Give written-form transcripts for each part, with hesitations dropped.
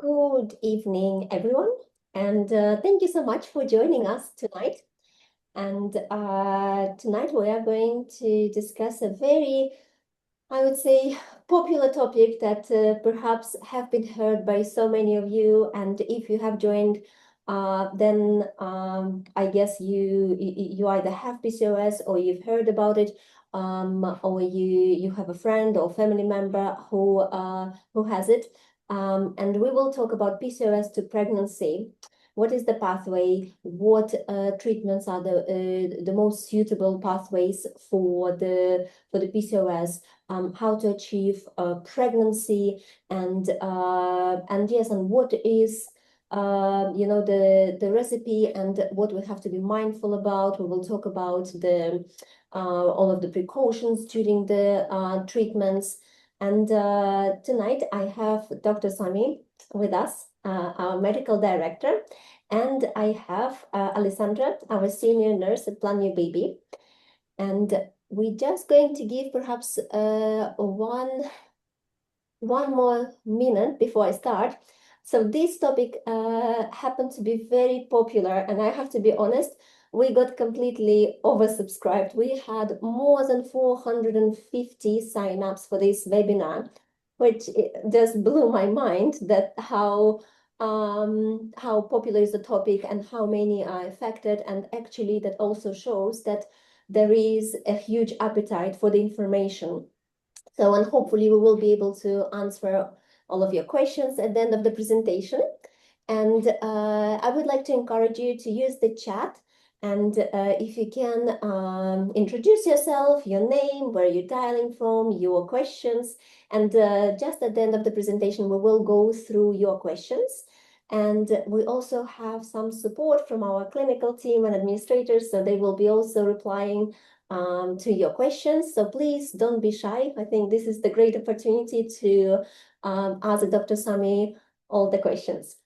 Good evening, everyone, and thank you so much for joining us tonight. And tonight we are going to discuss a very, I would say, popular topic that perhaps have been heard by so many of you. And if you have joined, then I guess you either have PCOS or you've heard about it, or you have a friend or family member who has it. And we will talk about PCOS to pregnancy. What is the pathway? What treatments are the most suitable pathways for the PCOS? How to achieve pregnancy, and yes, and what is the recipe and what we have to be mindful about. We will talk about the all of the precautions during the treatments. And tonight I have Dr. Sami with us, our medical director, and I have Alessandra, our senior nurse at Plan Your Baby. And we're just going to give perhaps one more minute before I start. So this topic happened to be very popular, and I have to be honest, we got completely oversubscribed. We had more than 450 signups for this webinar, which just blew my mind that how popular is the topic and how many are affected. And actually that also shows that there is a huge appetite for the information. So, and hopefully we will be able to answer all of your questions at the end of the presentation. And I would like to encourage you to use the chat. And if you can introduce yourself, your name, where you're dialing from, your questions. And just at the end of the presentation, we will go through your questions. And we also have some support from our clinical team and administrators, so they will be also replying to your questions. So please don't be shy. I think this is the great opportunity to ask Dr. Sami all the questions.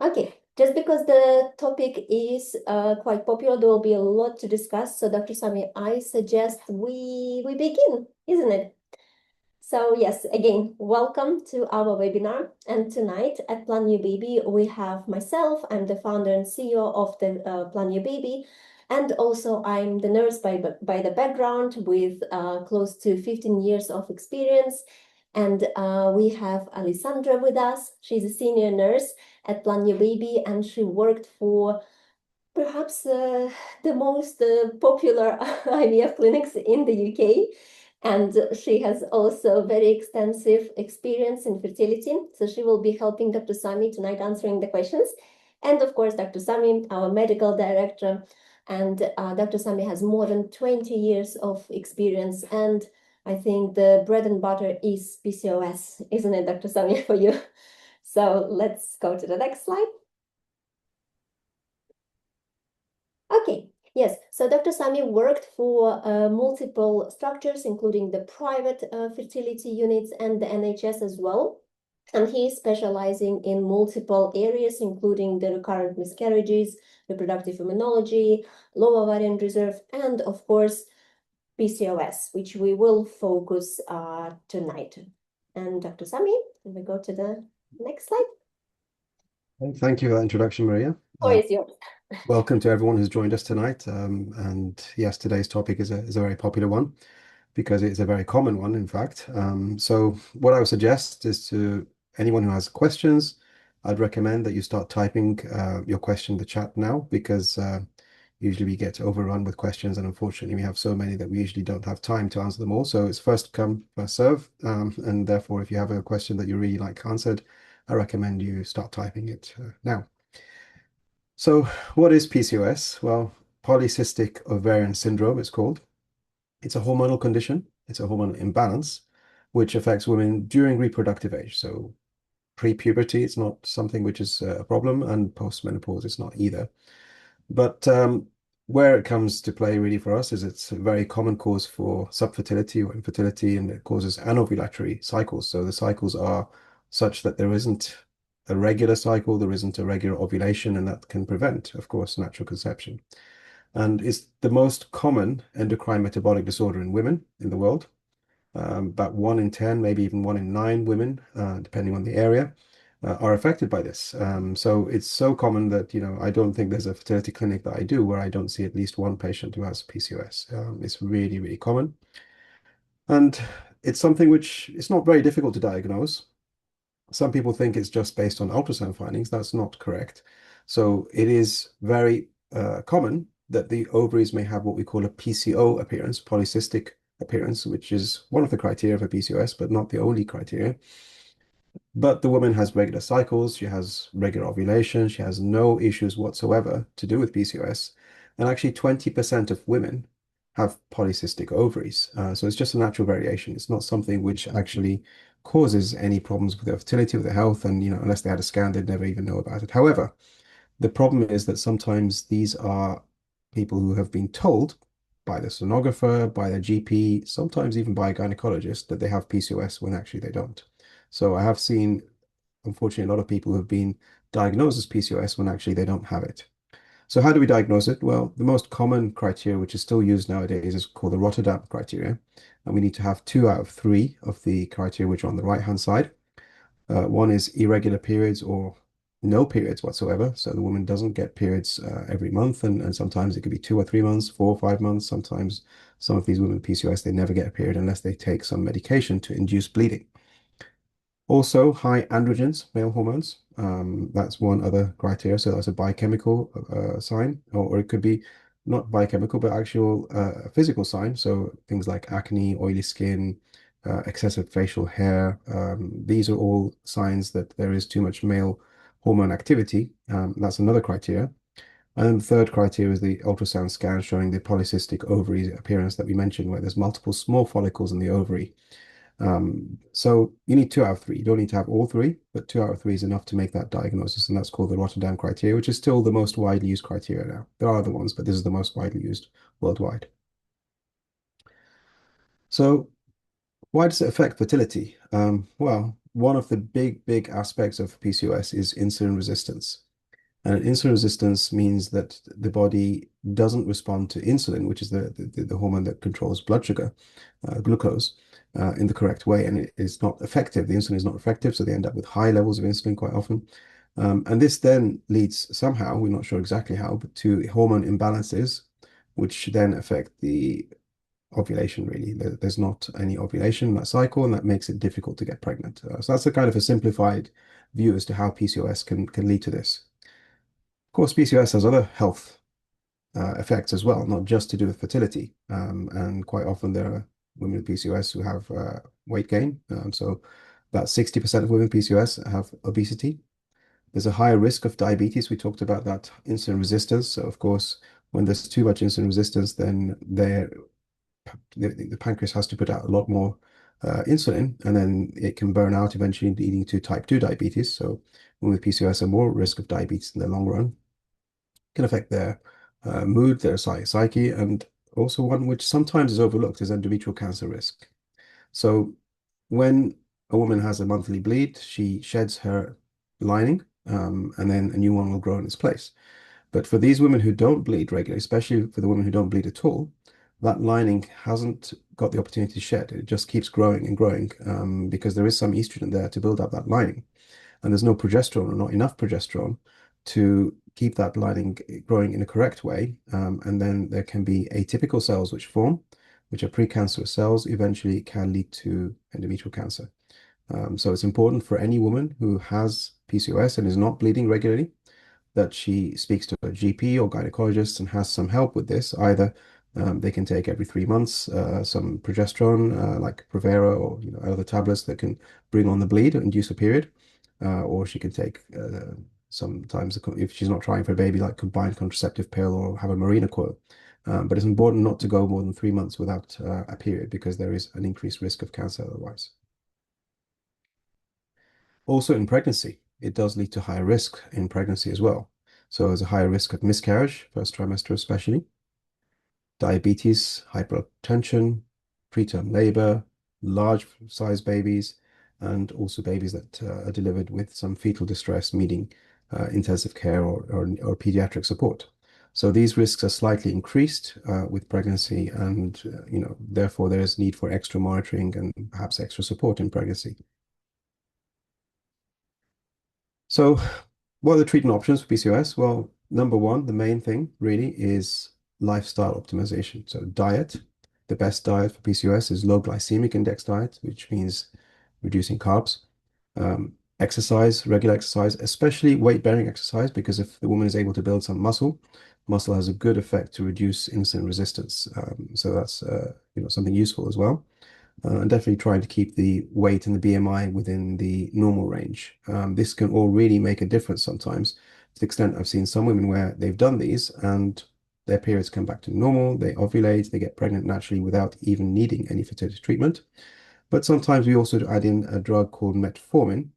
Okay, just because the topic is quite popular, there will be a lot to discuss. So Dr. Sami, I suggest we begin, isn't it? So yes, again, welcome to our webinar. And tonight at Plan Your Baby, we have myself. I'm the founder and CEO of the Plan Your Baby. And also I'm the nurse by the background with close to 15 years of experience. And we have Alessandra with us. She's a senior nurse at Plan Your Baby, and she worked for perhaps the most popular IVF clinics in the UK. And she has also very extensive experience in fertility. So she will be helping Dr. Sami tonight answering the questions. And of course, Dr. Sami, our medical director. And Dr. Sami has more than 20 years of experience. And I think the bread and butter is PCOS, isn't it, Dr. Sami, for you? So let's go to the next slide. Okay. Yes, so Dr. Sami worked for multiple structures, including the private fertility units and the NHS as well. And he is specializing in multiple areas, including the recurrent miscarriages, reproductive immunology, low ovarian reserve, and of course, PCOS, which we will focus tonight. And Dr. Sami, can we go to the next slide? Thank you for that introduction, Maria. Is yours. Welcome to everyone who's joined us tonight. And yes, today's topic is a very popular one because it's a very common one, in fact. So what I would suggest is to anyone who has questions, I'd recommend that you start typing your question in the chat now, because usually we get overrun with questions, and unfortunately we have so many that we usually don't have time to answer them all. So it's first come, first serve. And therefore, if you have a question that you really like answered, I recommend you start typing it now. So what is PCOS? Well, polycystic ovarian syndrome, it's called. It's a hormonal condition. It's a hormonal imbalance, which affects women during reproductive age. So pre-puberty, it's not something which is a problem, and post-menopause, it's not either. But where it comes to play really for us is it's a very common cause for subfertility or infertility, and it causes anovulatory cycles. So the cycles are such that there isn't a regular cycle, there isn't a regular ovulation, and that can prevent, of course, natural conception. And it's the most common endocrine metabolic disorder in women in the world. About 1 in 10, maybe even 1 in 9 women, depending on the area. are affected by this. So it's so common that, I don't think there's a fertility clinic that I do where I don't see at least one patient who has PCOS. It's really, really common. And it's something which is not very difficult to diagnose. Some people think it's just based on ultrasound findings. That's not correct. So it is very common that the ovaries may have what we call a PCO appearance, polycystic appearance, which is one of the criteria for PCOS, but not the only criteria. But the woman has regular cycles, she has regular ovulation, she has no issues whatsoever to do with PCOS. And actually, 20% of women have polycystic ovaries. So it's just a natural variation. It's not something which actually causes any problems with their fertility, with their health. And, unless they had a scan, they'd never even know about it. However, the problem is that sometimes these are people who have been told by the sonographer, by their GP, sometimes even by a gynecologist that they have PCOS when actually they don't. So I have seen, unfortunately, a lot of people who have been diagnosed as PCOS when actually they don't have it. So how do we diagnose it? Well, the most common criteria, which is still used nowadays, is called the Rotterdam criteria. And we need to have 2 out of 3 of the criteria which are on the right-hand side. One is irregular periods or no periods whatsoever. So the woman doesn't get periods every month, and sometimes it could be 2 or 3 months, 4 or 5 months. Sometimes some of these women with PCOS, they never get a period unless they take some medication to induce bleeding. Also, high androgens, male hormones. That's one other criteria. So that's a biochemical sign, or it could be not biochemical, but actual physical sign. So things like acne, oily skin, excessive facial hair. These are all signs that there is too much male hormone activity. That's another criteria. And then the third criteria is the ultrasound scan showing the polycystic ovary appearance that we mentioned, where there's multiple small follicles in the ovary. So you need 2 out of 3. You don't need to have all 3, but 2 out of 3 is enough to make that diagnosis, and that's called the Rotterdam criteria, which is still the most widely used criteria now. There are other ones, but this is the most widely used worldwide. So why does it affect fertility? Well, one of the big aspects of PCOS is insulin resistance. And insulin resistance means that the body doesn't respond to insulin, which is the hormone that controls blood sugar, glucose, in the correct way. And it is not effective. The insulin is not effective, so they end up with high levels of insulin quite often. And this then leads somehow, we're not sure exactly how, but to hormone imbalances, which then affect the ovulation, really. There's not any ovulation in that cycle, and that makes it difficult to get pregnant. So that's a kind of a simplified view as to how PCOS can lead to this. Of course, PCOS has other health effects as well, not just to do with fertility. And quite often there are women with PCOS who have weight gain. So about 60% of women with PCOS have obesity. There's a higher risk of diabetes. We talked about that insulin resistance. So of course, when there's too much insulin resistance, then the pancreas has to put out a lot more insulin, and then it can burn out, eventually leading to type 2 diabetes. So women with PCOS are more at risk of diabetes in the long run. Can affect their mood, their psyche, and also one which sometimes is overlooked is endometrial cancer risk. So when a woman has a monthly bleed, she sheds her lining, and then a new one will grow in its place. But for these women who don't bleed regularly, especially for the women who don't bleed at all, that lining hasn't got the opportunity to shed. It just keeps growing and growing, because there is some estrogen there to build up that lining. And there's no progesterone, or not enough progesterone, to keep that lining growing in a correct way. And then there can be atypical cells which form, which are precancerous cells, eventually can lead to endometrial cancer. So it's important for any woman who has PCOS and is not bleeding regularly that she speaks to a GP or gynecologist and has some help with this. Either they can take every 3 months some progesterone, like Provera, or other tablets that can bring on the bleed and induce a period, or she can take sometimes, if she's not trying for a baby, like combined contraceptive pill or have a Mirena coil. But it's important not to go more than 3 months without a period, because there is an increased risk of cancer otherwise. Also in pregnancy, it does lead to higher risk in pregnancy as well. So there's a higher risk of miscarriage, first trimester especially, diabetes, hypertension, preterm labor, large size babies, and also babies that are delivered with some fetal distress needing intensive care or pediatric support. So these risks are slightly increased with pregnancy, and therefore there is need for extra monitoring and perhaps extra support in pregnancy. So what are the treatment options for PCOS? Well, number one, the main thing really is lifestyle optimization. So diet, the best diet for PCOS is low glycemic index diet, which means reducing carbs. Exercise, regular exercise, especially weight-bearing exercise, because if the woman is able to build some muscle, muscle has a good effect to reduce insulin resistance. So that's something useful as well. And definitely trying to keep the weight and the BMI within the normal range. This can all really make a difference sometimes, to the extent I've seen some women where they've done these and their periods come back to normal, they ovulate, they get pregnant naturally without even needing any fertility treatment. But sometimes we also add in a drug called metformin,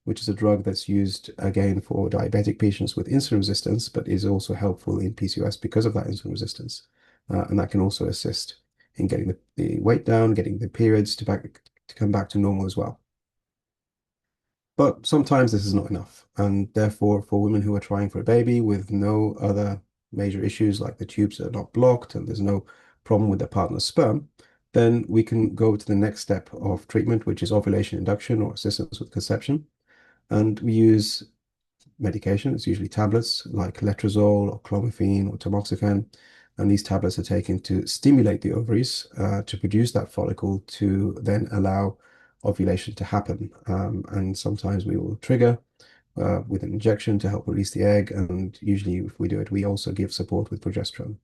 which is a drug that's used again for diabetic patients with insulin resistance, but is also helpful in PCOS because of that insulin resistance. And that can also assist in getting the weight down, getting the periods to come back to normal as well. But sometimes this is not enough. And therefore, for women who are trying for a baby with no other major issues, like the tubes are not blocked and there's no problem with their partner's sperm, then we can go to the next step of treatment, which is ovulation induction or assistance with conception. And we use medication. It's usually tablets like letrozole or clomiphene or tamoxifen. And these tablets are taken to stimulate the ovaries to produce that follicle to then allow ovulation to happen. And sometimes we will trigger with an injection to help release the egg. And usually, if we do it, we also give support with progesterone.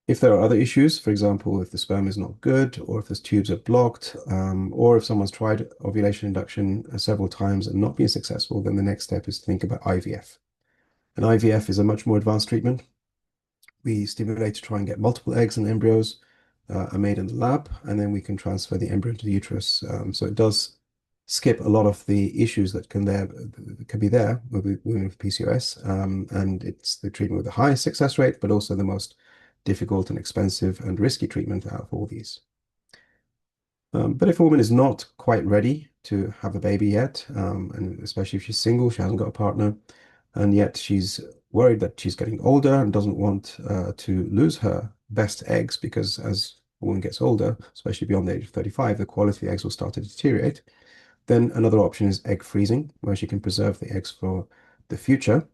If there are other issues, for example, if the sperm is not good, or if the tubes are blocked, or if someone's tried ovulation induction several times and not been successful, then the next step is to think about IVF. And IVF is a much more advanced treatment. We stimulate to try and get multiple eggs and embryos are made in the lab, and then we can transfer the embryo to the uterus. So it does skip a lot of the issues that can be there with women with PCOS, and it's the treatment with the highest success rate, but also the most difficult and expensive and risky treatment out of all these. But if a woman is not quite ready to have a baby yet, and especially if she's single, she hasn't got a partner, and yet she's worried that she's getting older and doesn't want to lose her best eggs, because as a woman gets older, especially beyond the age of 35, the quality of the eggs will start to deteriorate. Then another option is egg freezing, where she can preserve the eggs for the future.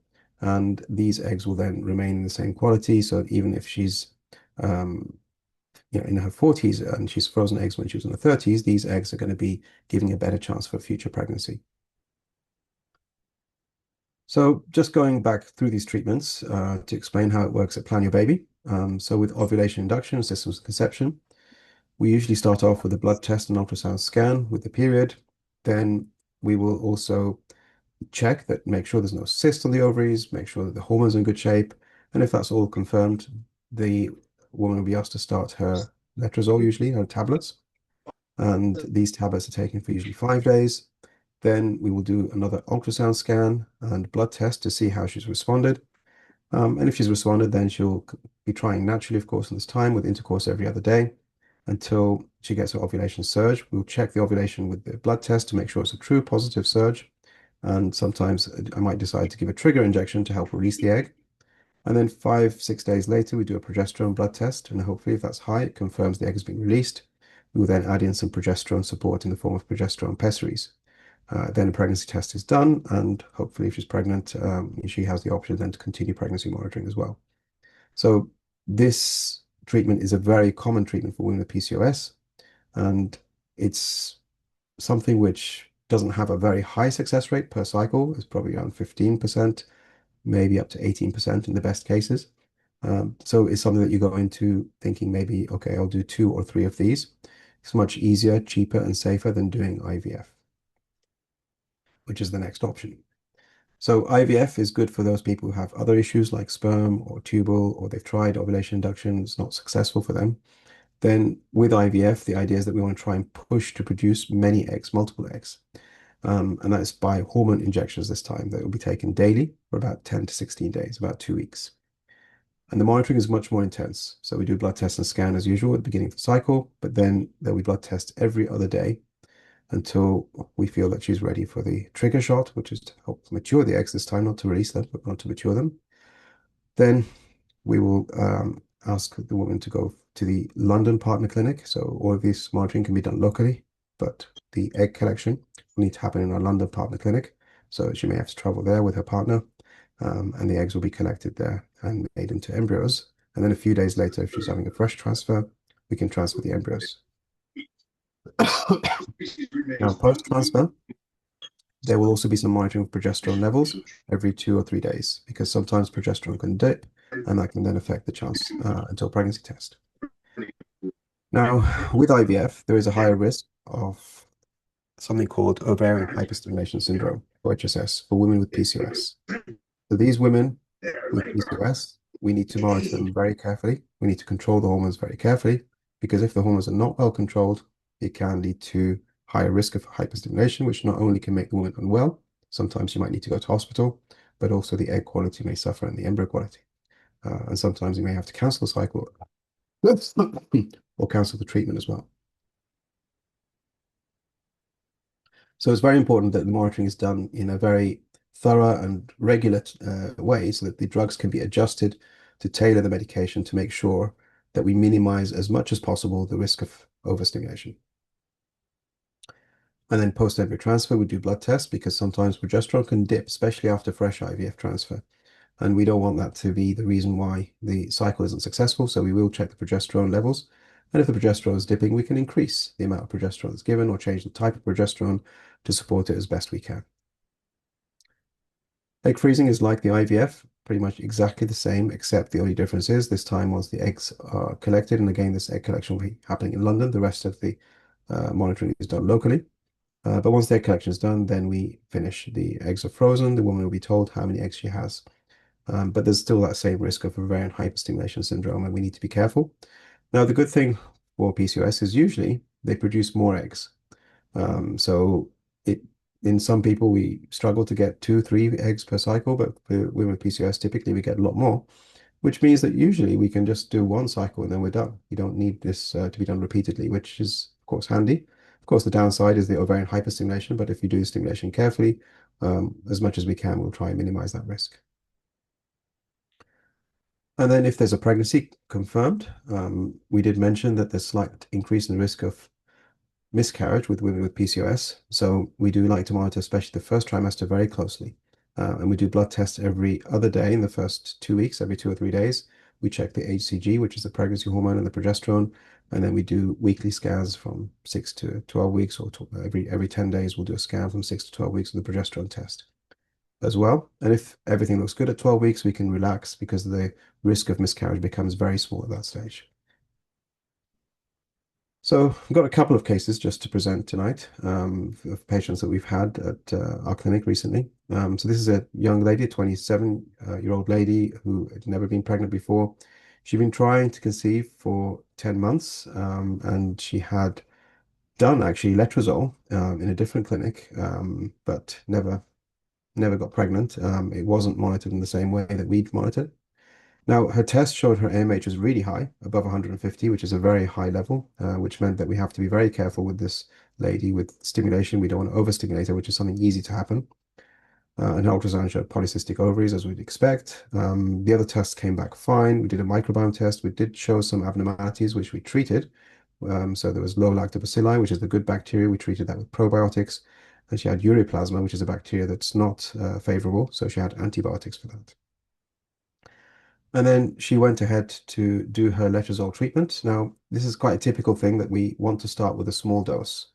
And these eggs will then remain in the same quality. So even if she's in her 40s and she's frozen eggs when she was in her 30s, these eggs are going to be giving a better chance for future pregnancy. So just going back through these treatments to explain how it works at Plan Your Baby. So with ovulation induction, assistance with conception, we usually start off with a blood test and ultrasound scan with the period. Then we will also check that, make sure there's no cyst on the ovaries, make sure that the hormones are in good shape. And if that's all confirmed, the woman will be asked to start her letrozole, usually her tablets. And these tablets are taken for usually 5 days. Then we will do another ultrasound scan and blood test to see how she's responded. And if she's responded, then she'll be trying naturally, of course, in this time with intercourse every other day until she gets her ovulation surge. We'll check the ovulation with the blood test to make sure it's a true positive surge. And sometimes I might decide to give a trigger injection to help release the egg. And then 5, 6 days later, we do a progesterone blood test. And hopefully, if that's high, it confirms the egg has been released. We will then add in some progesterone support in the form of progesterone pessaries. Then a pregnancy test is done, and hopefully, if she's pregnant, she has the option then to continue pregnancy monitoring as well. So this treatment is a very common treatment for women with PCOS, and it's something which doesn't have a very high success rate per cycle. It's probably around 15%, maybe up to 18% in the best cases. So it's something that you go into thinking maybe, okay, I'll do 2 or 3 of these. It's much easier, cheaper, and safer than doing IVF, which is the next option. So IVF is good for those people who have other issues like sperm or tubal, or they've tried ovulation induction, it's not successful for them. Then with IVF, the idea is that we want to try and push to produce many eggs, multiple eggs. And that's by hormone injections this time that will be taken daily for about 10 to 16 days, about 2 weeks. And the monitoring is much more intense. So we do blood test and scan as usual at the beginning of the cycle, but then there'll be blood tests every other day until we feel that she's ready for the trigger shot, which is to help mature the eggs this time, not to release them, but not to mature them. Then we will ask the woman to go to the London partner clinic. So all of this monitoring can be done locally, but the egg collection will need to happen in our London partner clinic. So she may have to travel there with her partner, and the eggs will be collected there and made into embryos. And then a few days later, if she's having a fresh transfer, we can transfer the embryos. Now, post-transfer, there will also be some monitoring of progesterone levels every 2 or 3 days, because sometimes progesterone can dip, and that can then affect the chance until pregnancy test. Now, with IVF, there is a higher risk of something called ovarian hyperstimulation syndrome, or HSS, for women with PCOS. So these women with PCOS, we need to monitor them very carefully. We need to control the hormones very carefully, because if the hormones are not well controlled, it can lead to higher risk of hyperstimulation, which not only can make the woman unwell, sometimes you might need to go to hospital, but also the egg quality may suffer and the embryo quality. And sometimes you may have to cancel the cycle or cancel the treatment as well. So it's very important that the monitoring is done in a very thorough and regular way so that the drugs can be adjusted to tailor the medication to make sure that we minimize as much as possible the risk of overstimulation. And then post-embryo transfer, we do blood tests because sometimes progesterone can dip, especially after fresh IVF transfer. And we don't want that to be the reason why the cycle isn't successful. So we will check the progesterone levels. And if the progesterone is dipping, we can increase the amount of progesterone that's given or change the type of progesterone to support it as best we can. Egg freezing is like the IVF, pretty much exactly the same, except the only difference is this time once the eggs are collected, and again, this egg collection will be happening in London. The rest of the monitoring is done locally. But once the egg collection is done, then we finish. The eggs are frozen. The woman will be told how many eggs she has. But there's still that same risk of ovarian hyperstimulation syndrome, and we need to be careful. Now, the good thing for PCOS is usually they produce more eggs. So in some people, we struggle to get 2, 3 eggs per cycle, but for women with PCOS, typically we get a lot more, which means that usually we can just do one cycle and then we're done. We don't need this to be done repeatedly, which is, of course, handy. Of course, the downside is the ovarian hyperstimulation, but if you do the stimulation carefully, as much as we can, we'll try and minimize that risk. And then if there's a pregnancy confirmed, we did mention that there's slight increase in the risk of miscarriage with women with PCOS. So we do like to monitor, especially the first trimester, very closely. And we do blood tests every other day in the first 2 weeks, every 2 or 3 days. We check the HCG, which is the pregnancy hormone, and the progesterone. And then we do weekly scans from 6 to 12 weeks, or every 10 days, we'll do a scan from 6 to 12 weeks of the progesterone test as well. And if everything looks good at 12 weeks, we can relax because the risk of miscarriage becomes very small at that stage. So I've got a couple of cases just to present tonight of patients that we've had at our clinic recently. So this is a young lady, a 27-year-old lady who had never been pregnant before. She'd been trying to conceive for 10 months, and she had done actually letrozole in a different clinic, but never got pregnant. It wasn't monitored in the same way that we'd monitored. Now, her test showed her AMH was really high, above 150, which is a very high level, which meant that we have to be very careful with this lady with stimulation. We don't want to overstimulate her, which is something easy to happen. An ultrasound showed polycystic ovaries, as we'd expect. The other tests came back fine. We did a microbiome test. We did show some abnormalities, which we treated. So there was low lactobacilli, which is the good bacteria. We treated that with probiotics. And she had ureaplasma, which is a bacteria that's not favorable. So she had antibiotics for that. And then she went ahead to do her letrozole treatment. Now, this is quite a typical thing that we want to start with a small dose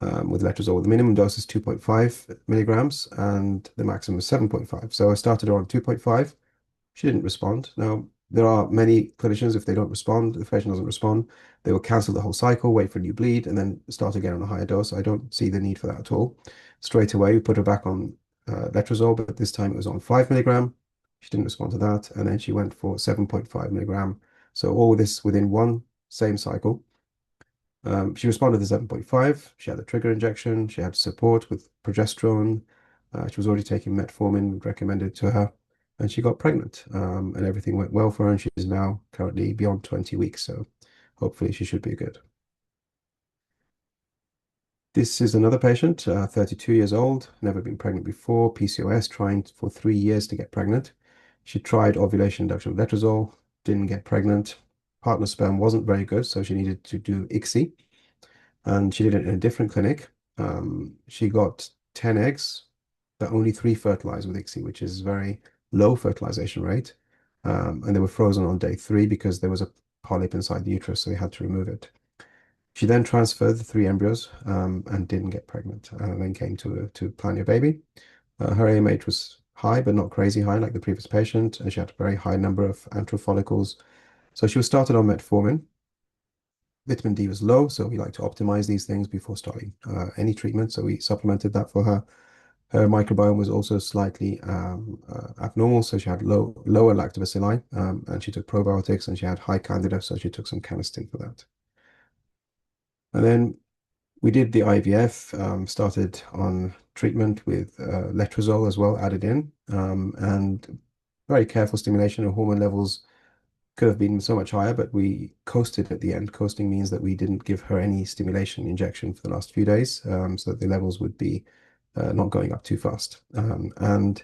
with letrozole. The minimum dose is 2.5 milligrams and the maximum is 7.5. So I started her on 2.5. She didn't respond. Now, there are many clinicians, if they don't respond, if the patient doesn't respond, they will cancel the whole cycle, wait for a new bleed, and then start again on a higher dose. I don't see the need for that at all. Straight away, we put her back on letrozole, but this time it was on 5 milligram. She didn't respond to that, and then she went for 7.5 milligram. So all this within one same cycle. She responded to 7.5. She had a trigger injection. She had support with progesterone. She was already taking metformin recommended to her, and she got pregnant. And everything went well for her, and she is now currently beyond 20 weeks. So hopefully she should be good. This is another patient, 32 years old, never been pregnant before, PCOS, trying for 3 years to get pregnant. She tried ovulation induction with letrozole, didn't get pregnant. Partner sperm wasn't very good, so she needed to do ICSI. And she did it in a different clinic. She got 10 eggs, but only 3 fertilized with ICSI, which is very low fertilization rate. And they were frozen on day 3 because there was a polyp inside the uterus, so they had to remove it. She then transferred the 3 embryos and didn't get pregnant, and then came to plan your baby. Her AMH was high, but not crazy high like the previous patient, and she had a very high number of antral follicles. So she was started on metformin. Vitamin D was low, so we like to optimize these things before starting any treatment. So we supplemented that for her. Her microbiome was also slightly abnormal, so she had lower lactobacilli, and she took probiotics, and she had high candida, so she took some canesten for that. And then we did the IVF, started on treatment with letrozole as well added in, and very careful stimulation of hormone levels could have been so much higher, but we coasted at the end. Coasting means that we didn't give her any stimulation injection for the last few days, so that the levels would be not going up too fast. And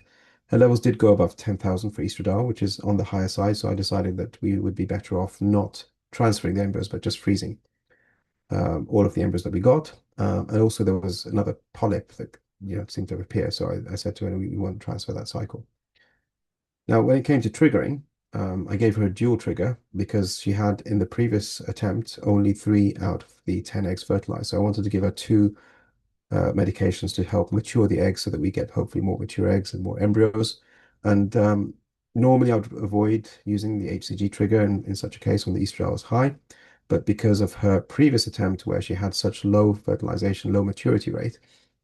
her levels did go above 10,000 for estradiol, which is on the higher side. So I decided that we would be better off not transferring the embryos, but just freezing all of the embryos that we got. And also there was another polyp that seemed to appear. So I said to her, we won't transfer that cycle. Now, when it came to triggering, I gave her a dual trigger because she had in the previous attempt only 3 out of the 10 eggs fertilized. So I wanted to give her 2 medications to help mature the eggs so that we get hopefully more mature eggs and more embryos. And normally I would avoid using the HCG trigger in such a case when the estradiol is high. But because of her previous attempt where she had such low fertilization, low maturity rate,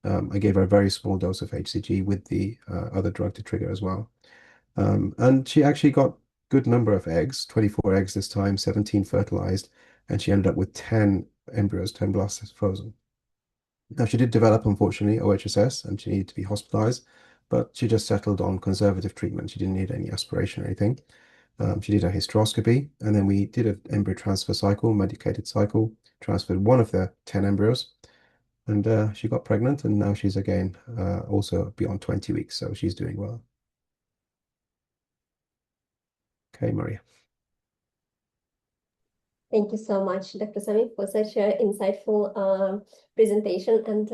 I gave her a very small dose of HCG with the other drug to trigger as well. And she actually got good number of eggs, 24 eggs this time, 17 fertilized, and she ended up with 10 embryos, 10 blasts frozen. Now, she did develop, unfortunately, OHSS, and she needed to be hospitalized, but she just settled on conservative treatment. She didn't need any aspiration or anything. She did a hysteroscopy, and then we did an embryo transfer cycle, medicated cycle, transferred 1 of the 10 embryos, and she got pregnant, and now she's again also beyond 20 weeks, so she's doing well. Okay, Maria. Thank you so much, Dr. Sami, for such an insightful presentation. And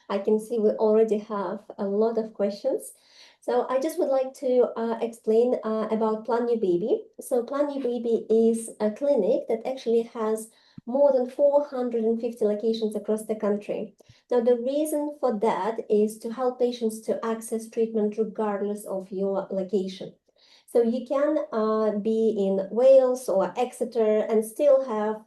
I can see we already have a lot of questions. So I just would like to explain about Plan Your Baby. So Plan Your Baby is a clinic that actually has more than 450 locations across the country. Now, the reason for that is to help patients to access treatment regardless of your location. So you can be in Wales or Exeter and still have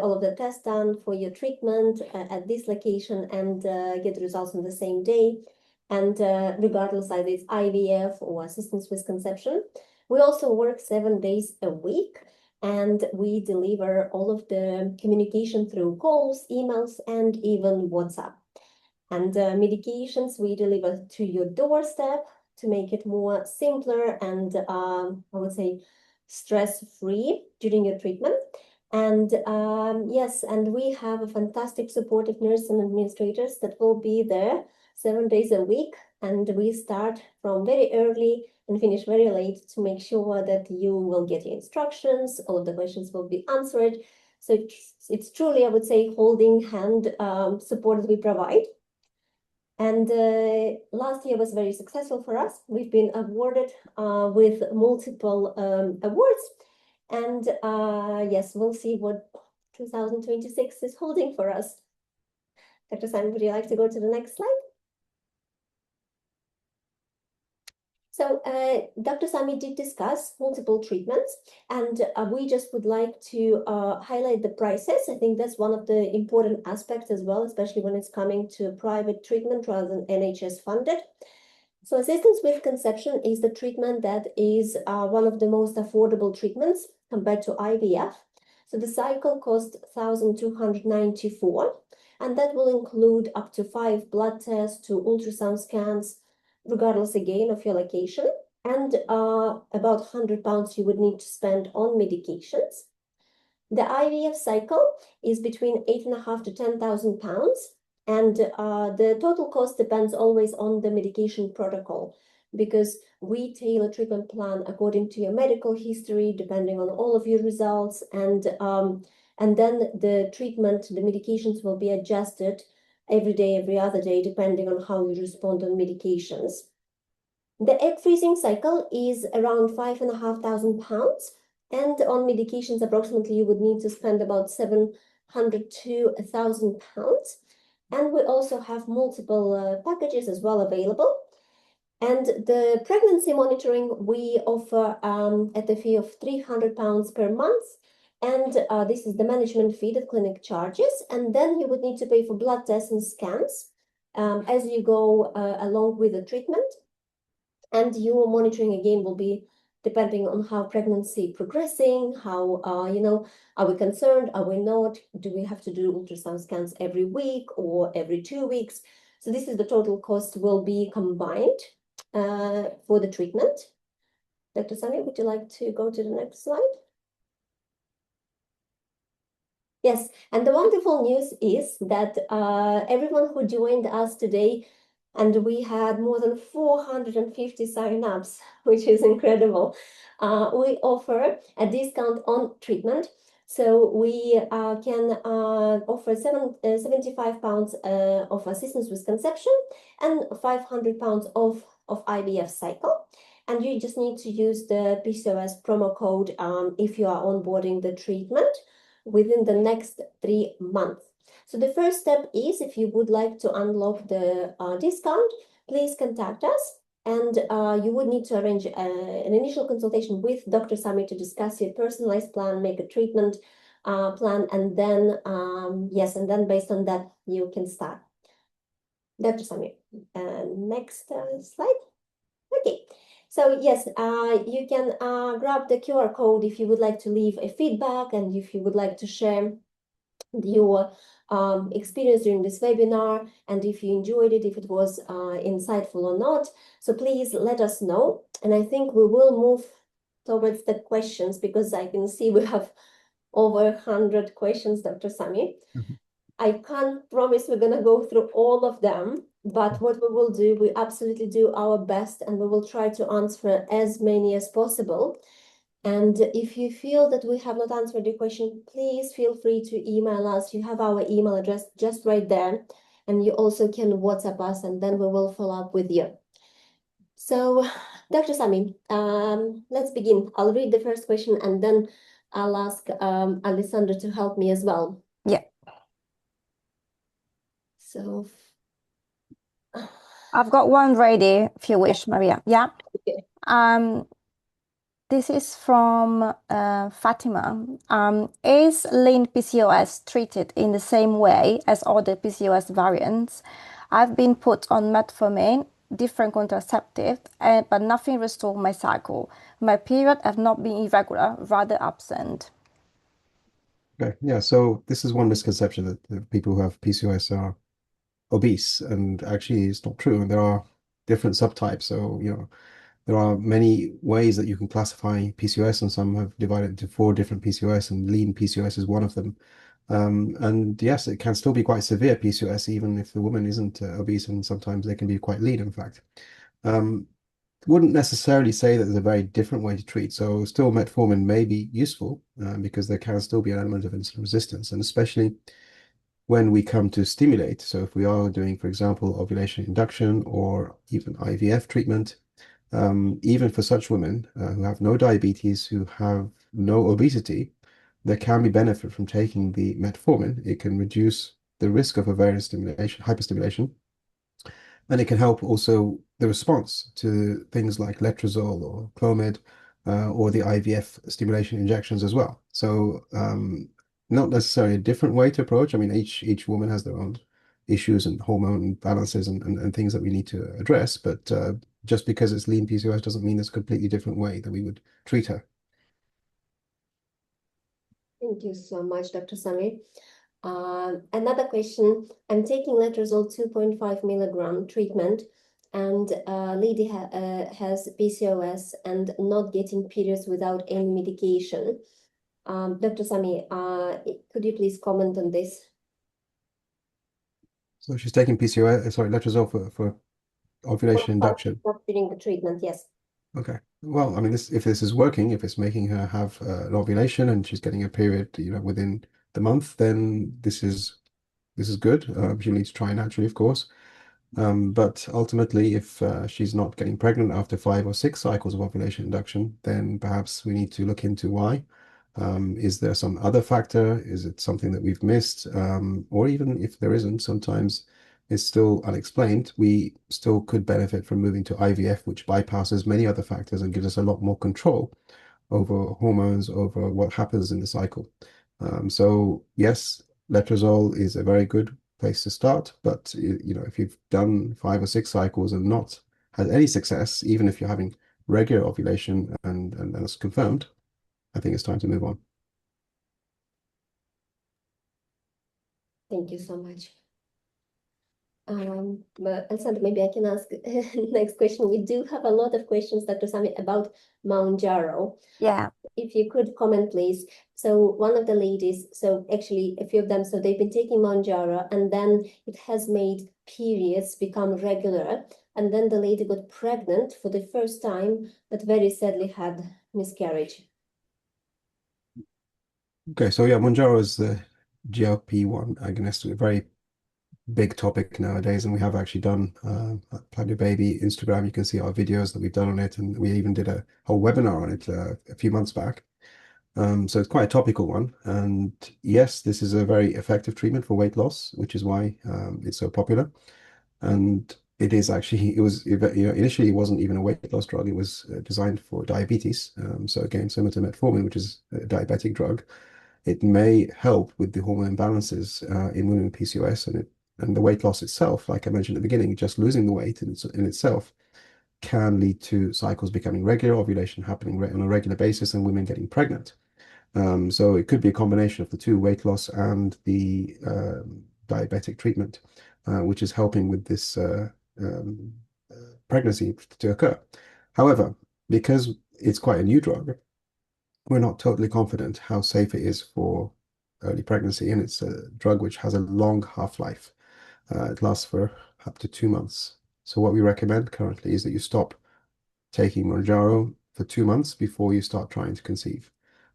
all of the tests done for your treatment at this location and get results on the same day. And regardless either it's IVF or assistance with conception. We also work 7 days a week, and we deliver all of the communication through calls, emails, and even WhatsApp. And medications we deliver to your doorstep to make it more simpler and I would say stress-free during your treatment. And yes, and we have a fantastic supportive nurse and administrators that will be there 7 days a week. And we start from very early and finish very late to make sure that you will get your instructions, all of the questions will be answered. So it's truly, I would say, holding hand support that we provide. And last year was very successful for us. We've been awarded with multiple awards. And yes, we'll see what 2026 is holding for us. Dr. Simon, would you like to go to the next slide? So Dr. Sami did discuss multiple treatments, and we just would like to highlight the prices. I think that's one of the important aspects as well, especially when it's coming to private treatment rather than NHS funded. So assistance with conception is the treatment that is one of the most affordable treatments compared to IVF. So the cycle costs 1,294, and that will include up to 5 blood tests, 2 ultrasound scans, regardless again of your location, and about £100 you would need to spend on medications. The IVF cycle is between £8,500 to £10,000, and the total cost depends always on the medication protocol, because we tailor treatment plan according to your medical history, depending on all of your results, and then the treatment, the medications will be adjusted every day, every other day, depending on how you respond on medications. The egg freezing cycle is around 5,500 pounds, and on medications, approximately you would need to spend about 700 to 1,000 pounds. And we also have multiple packages as well available. And the pregnancy monitoring we offer at a fee of 300 pounds per month. And this is the management fee that clinic charges. And then you would need to pay for blood tests and scans as you go along with the treatment. And your monitoring again will be depending on how pregnancy progressing, how, are we concerned, are we not, do we have to do ultrasound scans every week or every 2 weeks? So this is the total cost will be combined for the treatment. Dr. Sami, would you like to go to the next slide? Yes, and the wonderful news is that everyone who joined us today, and we had more than 450 sign-ups, which is incredible. We offer a discount on treatment. So we can offer 75 pounds of assistance with conception and 500 pounds of IVF cycle. And you just need to use the PCOS promo code if you are onboarding the treatment within the next 3 months. So the first step is, if you would like to unlock the discount, please contact us, and you would need to arrange an initial consultation with Dr. Sami to discuss your personalized plan, make a treatment plan, and then, and then based on that, you can start. Dr. Sami, next slide. Okay. So yes, you can grab the QR code if you would like to leave a feedback and if you would like to share your experience during this webinar, and if you enjoyed it, if it was insightful or not. So please let us know. And I think we will move towards the questions, because I can see we have over 100 questions, Dr. Sami. I can't promise we're going to go through all of them, but what we will do, we absolutely do our best, and we will try to answer as many as possible. And if you feel that we have not answered your question, please feel free to email us. You have our email address just right there, and you also can WhatsApp us, and then we will follow up with you. So, Dr. Sami, let's begin. I'll read the first question, and then I'll ask Alessandra to help me as well. Yeah. So I've got one ready if you wish, Maria. Yeah. Okay. This is from Fatima. Is lean PCOS treated in the same way as other PCOS variants? I've been put on metformin, different contraceptive, but nothing restored my cycle. My period have not been irregular, rather absent. Okay, yeah, so this is one misconception that the people who have PCOS are obese, and actually it's not true. And there are different subtypes. So, there are many ways that you can classify PCOS, and some have divided into 4 different PCOS, and lean PCOS is one of them. And yes, it can still be quite severe PCOS, even if the woman isn't obese, and sometimes they can be quite lean, in fact. Wouldn't necessarily say that there's a very different way to treat. So still metformin may be useful because there can still be an element of insulin resistance, and especially when we come to stimulate. So if we are doing, for example, ovulation induction or even IVF treatment, even for such women who have no diabetes, who have no obesity, there can be benefit from taking the metformin. It can reduce the risk of ovarian stimulation, hyperstimulation, and it can help also the response to things like letrozole or Clomid or the IVF stimulation injections as well. So not necessarily a different way to approach. I mean, each woman has their own issues and hormone balances and things that we need to address, but just because it's lean PCOS doesn't mean there's a completely different way that we would treat her. Thank you so much, Dr. Sami. Another question. I'm taking letrozole 2.5 milligram treatment, and lady has PCOS and not getting periods without any medication. Dr. Sami, could you please comment on this? So she's taking letrozole for ovulation induction. During the treatment, yes. Okay. Well, I mean, if this is working, if it's making her have an ovulation and she's getting a period, within the month, then this is this is good. She'll need to try naturally, of course. But ultimately, if she's not getting pregnant after 5 or 6 cycles of ovulation induction, then perhaps we need to look into why. Is there some other factor? Is it something that we've missed? Or even if there isn't, sometimes it's still unexplained. We still could benefit from moving to IVF, which bypasses many other factors and gives us a lot more control over hormones, over what happens in the cycle. So yes, letrozole is a very good place to start, but if you've done 5 or 6 cycles and not had any success, even if you're having regular ovulation and that's confirmed, I think it's time to move on. Thank you so much. But Alessandra, maybe I can ask next question. We do have a lot of questions, Dr. Sami, about Mounjaro. Yeah. If you could comment, please. So one of the ladies, so actually a few of them, so they've been taking Mounjaro and then it has made periods become regular. And then the lady got pregnant for the first time, but very sadly had miscarriage. Okay, so yeah, Mounjaro is the GLP-1 agonist, a very big topic nowadays, and we have actually done Plan Your Baby Instagram. You can see our videos that we've done on it, and we even did a whole webinar on it a few months back. So it's quite a topical one, and yes, this is a very effective treatment for weight loss, which is why it's so popular. And it is actually, initially it wasn't even a weight loss drug. It was designed for diabetes. So again, similar to metformin, which is a diabetic drug, it may help with the hormone imbalances in women with PCOS, and the weight loss itself, like I mentioned at the beginning, just losing the weight in itself can lead to cycles becoming regular, ovulation happening on a regular basis, and women getting pregnant. So it could be a combination of the two, weight loss and the diabetic treatment, which is helping with this pregnancy to occur. However, because it's quite a new drug, we're not totally confident how safe it is for early pregnancy, and it's a drug which has a long half-life. It lasts for up to 2 months. So what we recommend currently is that you stop taking Mounjaro for 2 months before you start trying to conceive.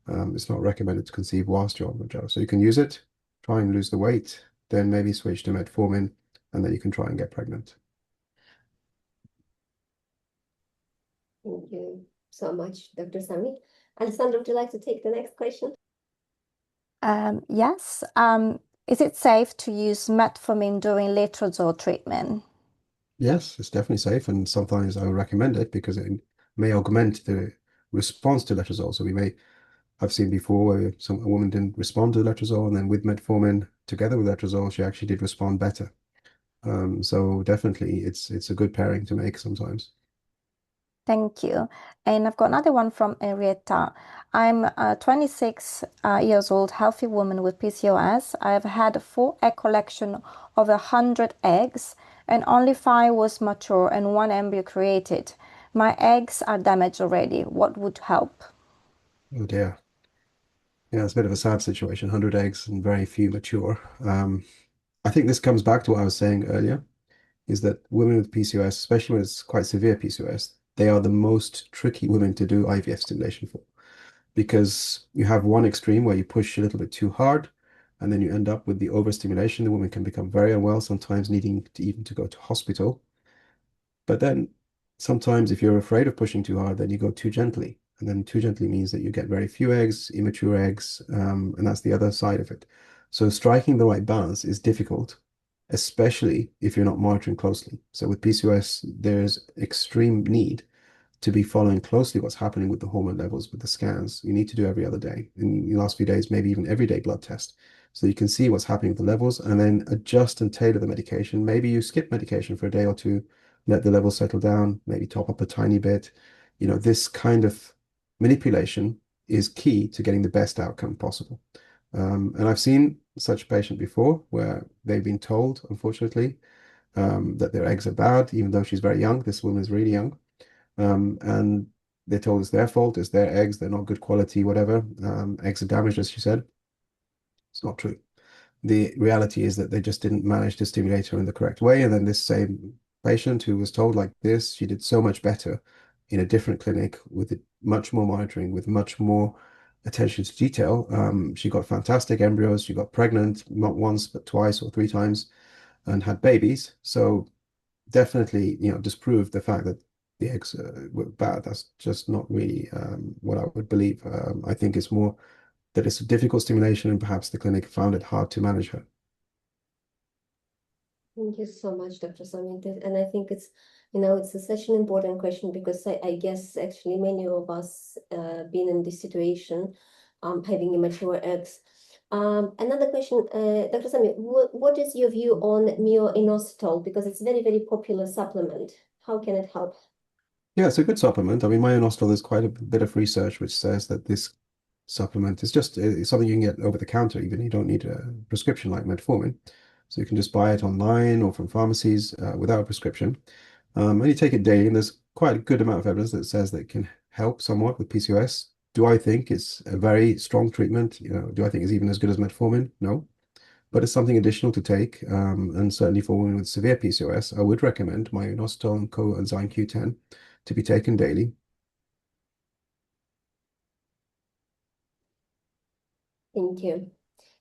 It's not recommended to conceive whilst you're on Mounjaro. So you can use it, try and lose the weight, then maybe switch to metformin, and then you can try and get pregnant. Thank you so much, Dr. Sami. Alessandra, would you like to take the next question? Yes. Is it safe to use metformin during letrozole treatment? Yes, it's definitely safe, and sometimes I would recommend it because it may augment the response to letrozole. So I've seen before where a woman didn't respond to letrozole, and then with metformin together with letrozole, she actually did respond better. So definitely, it's a good pairing to make sometimes. Thank you. And I've got another one from Henrietta. I'm 26 years old, healthy woman with PCOS. I've had a full egg collection of 100 eggs, and only 5 was mature and 1 embryo created. My eggs are damaged already. What would help? Oh dear. Yeah, it's a bit of a sad situation. 100 eggs and very few mature. I think this comes back to what I was saying earlier, is that women with PCOS, especially when it's quite severe PCOS, they are the most tricky women to do IVF stimulation for, because you have one extreme where you push a little bit too hard, and then you end up with the overstimulation. The woman can become very unwell, sometimes needing to even to go to hospital. But then sometimes if you're afraid of pushing too hard, then you go too gently. And then too gently means that you get very few eggs, immature eggs, and that's the other side of it. So striking the right balance is difficult, especially if you're not monitoring closely. So with PCOS, there's extreme need to be following closely what's happening with the hormone levels with the scans. You need to do every other day. In the last few days, maybe even every day blood test. So you can see what's happening with the levels and then adjust and tailor the medication. Maybe you skip medication for a day or two, let the levels settle down, maybe top up a tiny bit. This kind of manipulation is key to getting the best outcome possible. And I've seen such a patient before where they've been told, unfortunately, that their eggs are bad, even though she's very young. This woman is really young. And they're told it's their fault, it's their eggs, they're not good quality, whatever. Eggs are damaged, as she said. It's not true. The reality is that they just didn't manage to stimulate her in the correct way. And then this same patient who was told like this, she did so much better in a different clinic with much more monitoring, with much more attention to detail. She got fantastic embryos. She got pregnant, not once, but twice or three times, and had babies. So definitely, disproved the fact that the eggs were bad. That's just not really what I would believe. I think it's more that it's a difficult stimulation, and perhaps the clinic found it hard to manage her. Thank you so much, Dr. Samit. And I think it's such an important question because I guess actually many of us been in this situation, having immature eggs. Another question, Dr. Samit, what is your view on myo-inositol? Because it's very, very popular supplement. How can it help? Yeah, it's a good supplement. I mean, myo-inositol, there's quite a bit of research which says that this supplement is just it's something you can get over the counter, even you don't need a prescription like metformin. So you can just buy it online or from pharmacies without a prescription. And you take it daily, and there's quite a good amount of evidence that says that it can help somewhat with PCOS. Do I think it's a very strong treatment? Do I think it's even as good as metformin? No. But it's something additional to take. And certainly for women with severe PCOS, I would recommend myo-inositol and coenzyme Q10 to be taken daily. Thank you.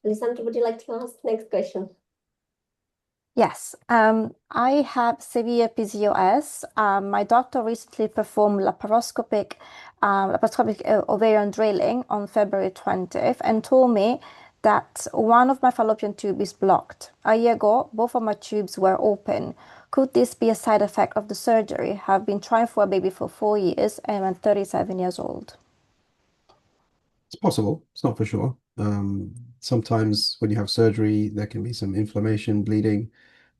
Alessandra, would you like to ask the next question? Yes, I have severe PCOS. My doctor recently performed laparoscopic ovarian drilling on February 20th and told me that one of my fallopian tube is blocked. A year ago, both of my tubes were open. Could this be a side effect of the surgery? I've been trying for a baby for 4 years and I'm 37 years old. It's possible. It's not for sure. Sometimes when you have surgery, there can be some inflammation, bleeding,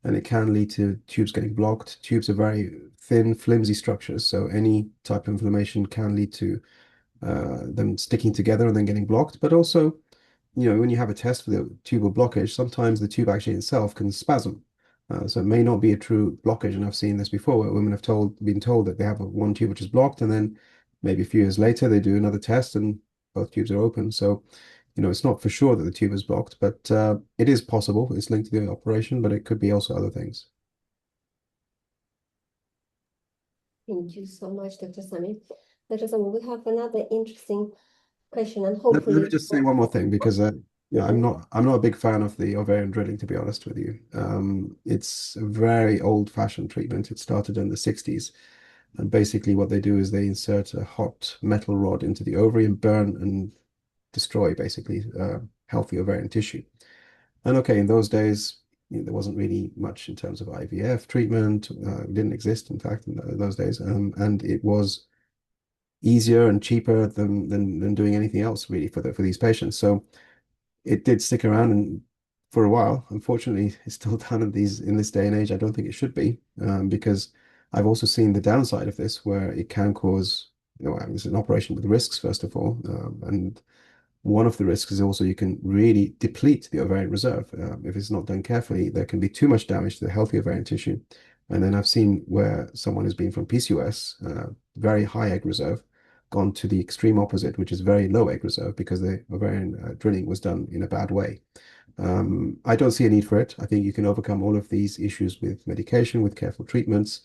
and it can lead to tubes getting blocked. Tubes are very thin, flimsy structures, so any type of inflammation can lead to them sticking together and then getting blocked. But also, when you have a test for the tubal blockage, sometimes the tube actually itself can spasm. So it may not be a true blockage, and I've seen this before where women have been told that they have one tube which is blocked, and then maybe a few years later they do another test and both tubes are open. So, it's not for sure that the tube is blocked, but it is possible. It's linked to the operation, but it could be also other things. Thank you so much, Dr. Sami. Dr. Sami, we have another interesting question, and Let me hopefully, just say one more thing because I'm not a big fan of the ovarian drilling, to be honest with you. It's a very old-fashioned treatment. It started in the 60s, and basically what they do is they insert a hot metal rod into the ovary and burn and destroy basically healthy ovarian tissue. And okay, in those days, there wasn't really much in terms of IVF treatment. It didn't exist, in fact, in those days, and it was easier and cheaper than doing anything else really for these patients. So it did stick around and for a while. Unfortunately, it's still done in this day and age. I don't think it should be because I've also seen the downside of this where it can cause, it's an operation with risks, first of all, and one of the risks is also you can really deplete the ovarian reserve. If it's not done carefully, there can be too much damage to the healthy ovarian tissue. And then I've seen where someone has been from PCOS, very high egg reserve, gone to the extreme opposite, which is very low egg reserve because the ovarian drilling was done in a bad way. I don't see a need for it. I think you can overcome all of these issues with medication, with careful treatments.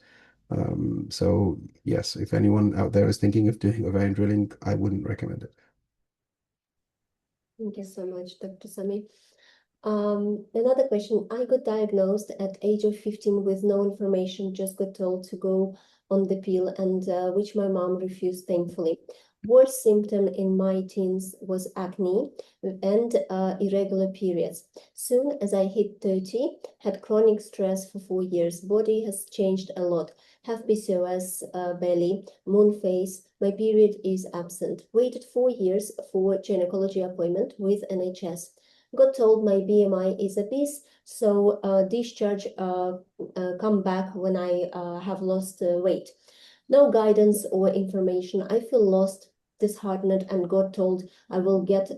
So yes, if anyone out there is thinking of doing ovarian drilling, I wouldn't recommend it. thank you so much, Dr. Sami. Another question. I got diagnosed at age of 15 with no information, just got told to go on the pill, and which my mom refused, thankfully. Worst symptom in my teens was acne and irregular periods. Soon as I hit 30, had chronic stress for 4 years. Body has changed a lot. Have PCOS, belly, moon phase. My period is absent. Waited 4 years for gynecology appointment with NHS. Got told my BMI is obese, so discharge come back when I have lost weight. No guidance or information. I feel lost, disheartened, and got told I will get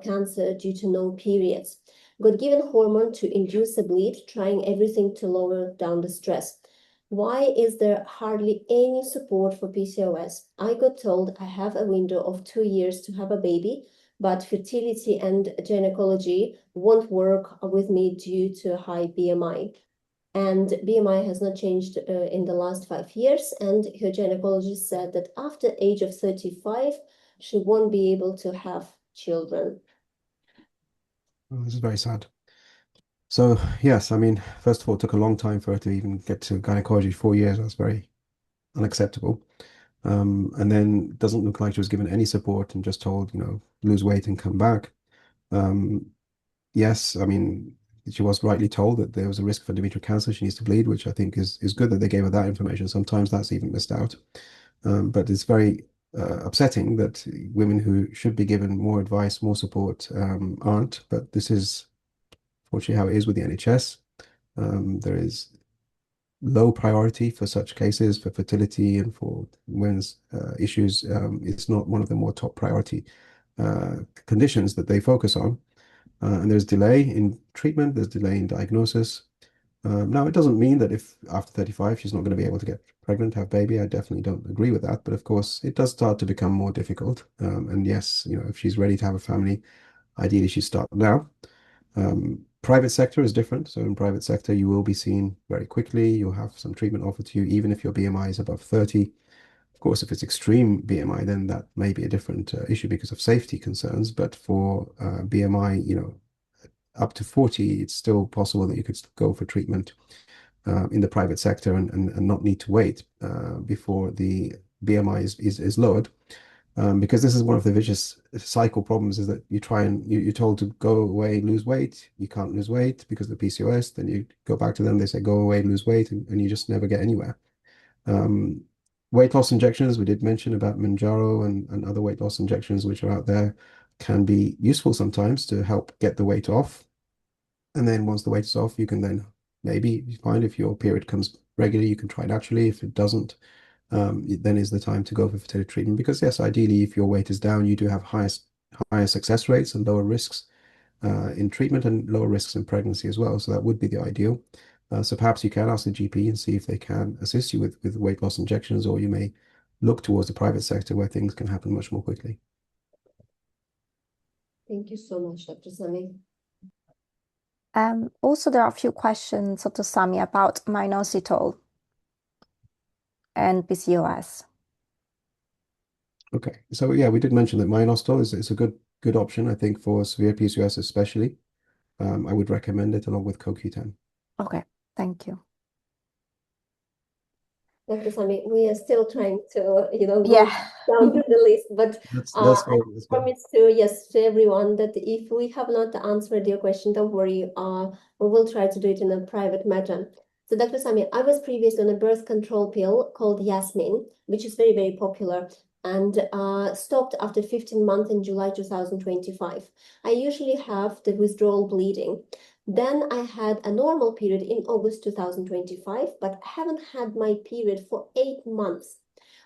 cancer due to no periods. Got given hormone to induce a bleed, trying everything to lower down the stress. Why is there hardly any support for PCOS? I got told I have a window of 2 years to have a baby, but fertility and gynecology won't work with me due to high BMI. And BMI has not changed in the last 5 years. And her gynecologist said that after age of 35, she won't be able to have children. Oh, this is very sad. So yes, I mean, first of all, it took a long time for her to even get to gynecology, 4 years. That's very unacceptable. And then it doesn't look like she was given any support and just told, lose weight and come back. Yes, I mean, she was rightly told that there was a risk for endometrial cancer. She needs to bleed, which I think is good that they gave her that information. Sometimes that's even missed out. But it's very upsetting that women who should be given more advice, more support, aren't. But this is fortunately how it is with the NHS. There is low priority for such cases, for fertility and for women's issues. It's not one of the more top priority conditions that they focus on. And there's delay in treatment, there's delay in diagnosis. Now, it doesn't mean that if after 35 she's not going to be able to get pregnant, have baby. I definitely don't agree with that. But of course, it does start to become more difficult. And yes, if she's ready to have a family, ideally she start now. Private sector is different. So in private sector, you will be seen very quickly. You'll have some treatment offered to you, even if your BMI is above 30. Of course, if it's extreme BMI, then that may be a different issue because of safety concerns. But for BMI, up to 40, it's still possible that you could go for treatment in the private sector and not need to wait before the BMI is lowered. Because this is one of the vicious cycle problems, is that you try and you're told to go away, lose weight. You can't lose weight because of the PCOS. Then you go back to them, they say, go away, lose weight, and you just never get anywhere. Weight loss injections, we did mention about Manjaro and other weight loss injections which are out there, can be useful sometimes to help get the weight off. And then once the weight is off, you can then maybe find if your period comes regularly, you can try naturally. If it doesn't, then is the time to go for fertility treatment. Because yes, ideally, if your weight is down, you do have higher success rates and lower risks in treatment and lower risks in pregnancy as well. So that would be the ideal. So perhaps you can ask the GP and see if they can assist you with weight loss injections, or you may look towards the private sector where things can happen much more quickly. Thank you so much, Dr. Sami. Also, there are a few questions, Dr. Sami, about minoxidil and PCOS. Okay, so yeah, we did mention that minoxidil is a good option, I think, for severe PCOS especially. I would recommend it along with CoQ10. Okay, thank you. Dr. Sami, we are still trying to, go Yeah. down to the list, but Let's I go. promise to everyone that if we have not answered your question, don't worry, we will try to do it in a private matter. So Dr. Sami, I was previously on a birth control pill called Yasmin, which is very, very popular, and stopped after 15 months in July 2025. I usually have the withdrawal bleeding. Then I had a normal period in August 2025, but haven't had my period for 8 months.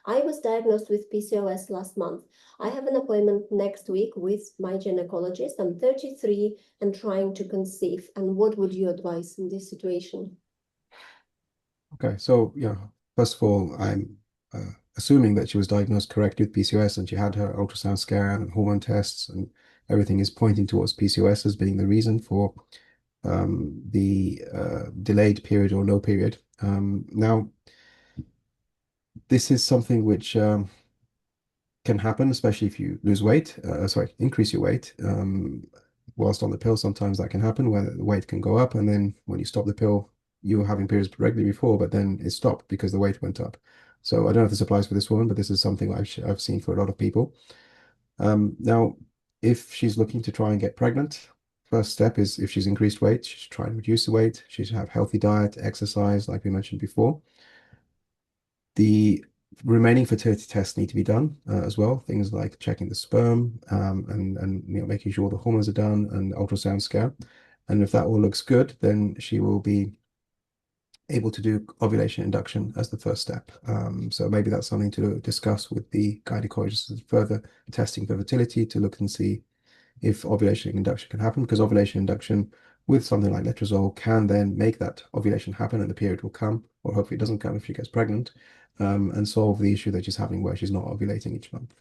I was diagnosed with PCOS last month. I have an appointment next week with my gynecologist. I'm 33 and trying to conceive. And what would you advise in this situation? Okay, so yeah, first of all, I'm assuming that she was diagnosed correctly with PCOS and she had her ultrasound scan and hormone tests, and everything is pointing towards PCOS as being the reason for the delayed period or no period. Now, this is something which can happen, especially if you lose weight, increase your weight. Whilst on the pill, sometimes that can happen where the weight can go up, and then when you stop the pill, you were having periods regularly before, but then it stopped because the weight went up. So I don't know if this applies for this woman, but this is something I've seen for a lot of people. Now, if she's looking to try and get pregnant, first step is, if she's increased weight, she should try and reduce the weight. She should have healthy diet, exercise, like we mentioned before. The remaining fertility tests need to be done as well. Things like checking the sperm and making sure the hormones are done, and ultrasound scan. And if that all looks good, then she will be able to do ovulation induction as the first step. So maybe that's something to discuss with the gynecologist, further testing for fertility to look and see if ovulation induction can happen, because ovulation induction with something like letrozole can then make that ovulation happen and the period will come, or hopefully it doesn't come if she gets pregnant, and solve the issue that she's having where she's not ovulating each month.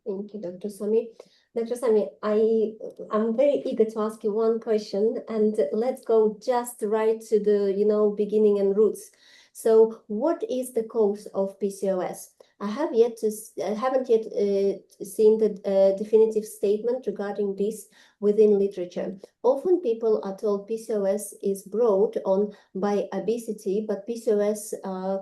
Thank you, Dr. Sami. Dr. Sami, I'm very eager to ask you one question, and let's go just right to the beginning and roots. So what is the cause of PCOS? I haven't yet seen the definitive statement regarding this within literature. Often people are told PCOS is brought on by obesity, but PCOS